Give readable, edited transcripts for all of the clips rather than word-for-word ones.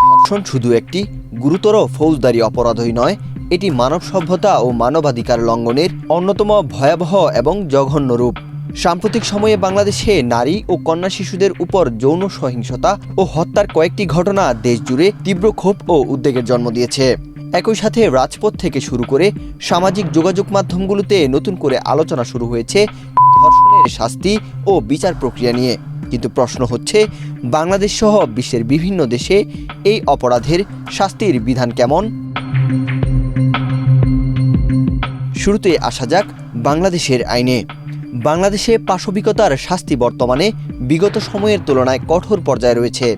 ধর্ষণ শুধু একটি গুরুতর ফৌজদারি অপরাধই নয়, এটি মানব সভ্যতা ও মানবাধিকার লঙ্ঘনের অন্যতম ভয়াবহ এবং জঘন্য রূপ। সাম্প্রতিক সময়ে বাংলাদেশে নারী ও কন্যা শিশুদের উপর যৌন সহিংসতা ও হত্যার কয়েকটি ঘটনা দেশজুড়ে তীব্র ক্ষোভ ও উদ্বেগের জন্ম দিয়েছে। একই সাথে রাজপথ থেকে শুরু করে সামাজিক যোগাযোগ মাধ্যমগুলোতে নতুন করে আলোচনা শুরু হয়েছে ধর্ষণের শাস্তি ও বিচার প্রক্রিয়া নিয়ে। কিন্তু প্রশ্ন হচ্ছে, বাংলাদেশ সহ বিশ্বের বিভিন্ন দেশে এই অপরাধের শাস্তির বিধান কেমন? শুরুতে আসা যাক বাংলাদেশের আইনে। বাংলাদেশে পাশবিকতার শাস্তি বর্তমানে বিগত সময়ের তুলনায় কঠোর পর্যায়ে রয়েছে।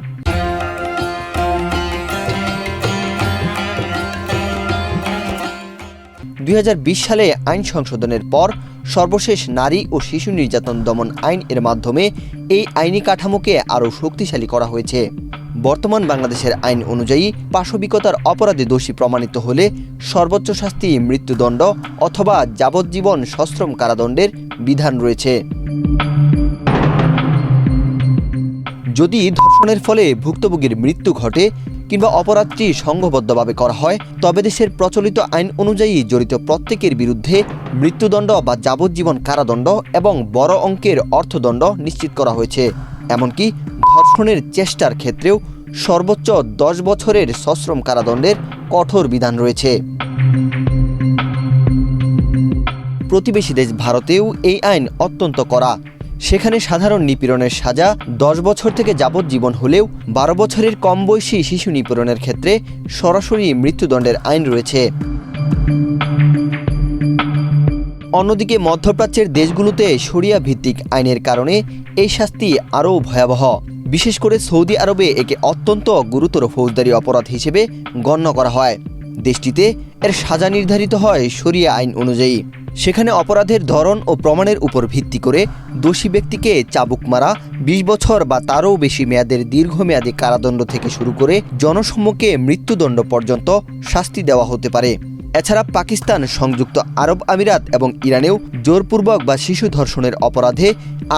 2020 সালে আইন সংশোধনের পর সর্বশেষ নারী ও শিশু নির্যাতন দমন আইন এর মাধ্যমে এই আইনি কাঠামোকে আরও শক্তিশালী করা হয়েছে। বর্তমান বাংলাদেশের আইন অনুযায়ী পাশবিকতার অপরাধে দোষী প্রমাণিত হলে সর্বোচ্চ শাস্তি মৃত্যুদণ্ড অথবা যাবজ্জীবন সশ্রম কারাদণ্ডের বিধান রয়েছে। যদি ধর্ষণের ফলে ভুক্তভোগীর মৃত্যু ঘটে কিংবা অপরাধটি সংঘবদ্ধভাবে করা হয়, তবে দেশের প্রচলিত আইন অনুযায়ী জড়িত প্রত্যেকের বিরুদ্ধে মৃত্যুদণ্ড বা যাবজ্জীবন কারাদণ্ড এবং বড় অঙ্কের অর্থদণ্ড নিশ্চিত করা হয়েছে। এমনকি ধর্ষণের চেষ্টার ক্ষেত্রেও সর্বোচ্চ 10 বছরের সশ্রম কারাদণ্ডের কঠোর বিধান রয়েছে। প্রতিবেশী দেশ ভারতেও এই আইন অত্যন্ত কড়া। সেখানে সাধারণ নিপীড়নের সাজা 10 বছর থেকে যাবজ্জীবন হলেও 12 বছরের কম বয়সী শিশু নিপীড়নের ক্ষেত্রে সরাসরি মৃত্যুদণ্ডের আইন রয়েছে। অন্যদিকে মধ্যপ্রাচ্যের দেশগুলোতে শরিয়া ভিত্তিক আইনের কারণে এই শাস্তি আরও ভয়াবহ। বিশেষ করে সৌদি আরবে একে অত্যন্ত গুরুতর ফৌজদারি অপরাধ হিসেবে গণ্য করা হয়। দেশটিতে এর সাজা নির্ধারিত হয় শরিয়া আইন অনুযায়ী। সেখানে অপরাধের ধরন ও প্রমাণের উপর ভিত্তি করে দোষী ব্যক্তিকে চাবুক মারা, 20 বছর বা তারও বেশি মেয়াদের দীর্ঘমেয়াদী কারাদণ্ড থেকে শুরু করে জনসম্মুখে মৃত্যুদণ্ড পর্যন্ত শাস্তি দেওয়া হতে পারে। এছাড়া পাকিস্তান, সংযুক্ত আরব আমিরাত এবং ইরানেও জোরপূর্বক বা শিশু ধর্ষণের অপরাধে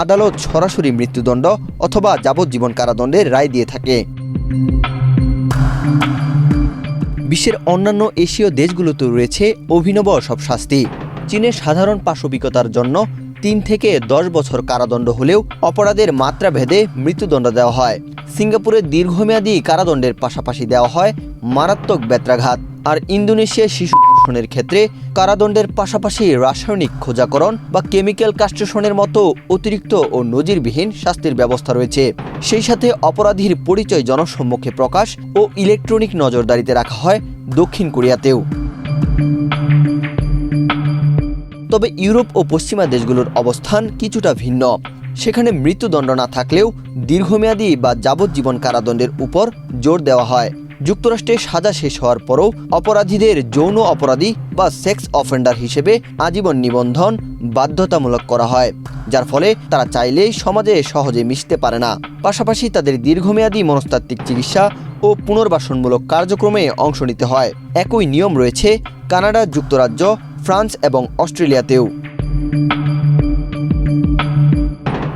আদালত সরাসরি মৃত্যুদণ্ড অথবা যাবজ্জীবন কারাদণ্ডের রায় দিয়ে থাকে। বিশ্বের অন্যান্য এশীয় দেশগুলোতেও রয়েছে অভিনব সব শাস্তি। চীনে সাধারণ পাশবিকতার জন্য 3 থেকে 10 বছর কারাদণ্ড হলেও অপরাধের মাত্রা ভেদে মৃত্যুদণ্ড দেওয়া হয়। সিঙ্গাপুরে দীর্ঘমেয়াদী কারাদণ্ডের পাশাপাশি দেওয়া হয় মারাত্মক বেত্রাঘাত। আর ইন্দোনেশিয়ায় শিশু ধর্ষণের ক্ষেত্রে কারাদণ্ডের পাশাপাশি রাসায়নিক খোঁজাকরণ বা কেমিক্যাল কাস্ট্রেশনের মতো অতিরিক্ত ও নজিরবিহীন শাস্তির ব্যবস্থা রয়েছে। সেই সাথে অপরাধীর পরিচয় জনসম্মুখে প্রকাশ ও ইলেকট্রনিক নজরদারিতে রাখা হয় দক্ষিণ কোরিয়াতেও। তবে ইউরোপ ও পশ্চিমা দেশগুলোর অবস্থান কিছুটা ভিন্ন। সেখানে মৃত্যুদণ্ড না থাকলেও দীর্ঘমেয়াদী বা যাবজ্জীবন কারাদণ্ডের উপর জোর দেওয়া হয়। যুক্তরাষ্ট্রে সাজা শেষ হওয়ার পরও অপরাধীদের যৌন অপরাধী বা সেক্স অফেন্ডার হিসেবে আজীবন নিবন্ধন বাধ্যতামূলক করা হয়, যার ফলে তারা চাইলেই সমাজে সহজে মিশতে পারে না। পাশাপাশি তাদের দীর্ঘমেয়াদী মনস্তাত্ত্বিক চিকিৎসা ও পুনর্বাসনমূলক কার্যক্রমে অংশ নিতে হয়। একই নিয়ম রয়েছে কানাডা, যুক্তরাজ্য, ফ্রান্স এবং অস্ট্রেলিয়াতেও।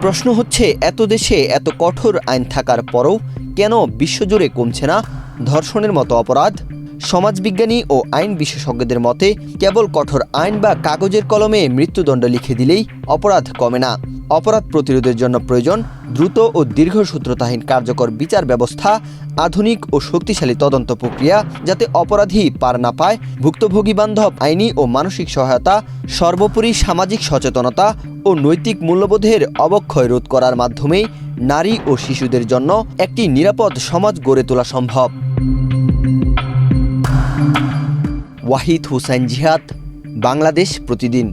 প্রশ্ন হচ্ছে, এত দেশে এত কঠোর আইন থাকার পরও কেন বিশ্বজুড়ে কমছে না ধর্ষণের মতো অপরাধ? সমাজবিজ্ঞানী ও আইন বিশেষজ্ঞদের মতে কেবল কঠোর আইন বা কাগজের কলমে মৃত্যুদণ্ড লিখে দিলেই অপরাধ কমে না। অপরাধ প্রতিরোধের জন্য প্রয়োজন দ্রুত ও দীর্ঘসূত্রতাহীন কার্যকর বিচার ব্যবস্থা, আধুনিক ও শক্তিশালী তদন্ত প্রক্রিয়া, যাতে অপরাধী পার না পায়, ভুক্তভোগী বান্ধব আইনি ও মানসিক সহায়তা, সর্বোপরি সামাজিক সচেতনতা ও নৈতিক মূল্যবোধের অবক্ষয় রোধ করার মাধ্যমেই নারী ও শিশুদের জন্য একটি নিরাপদ সমাজ গড়ে তোলা সম্ভব। ওয়াহিদ হুসাইন জিহাদ, বাংলাদেশ প্রতিদিন।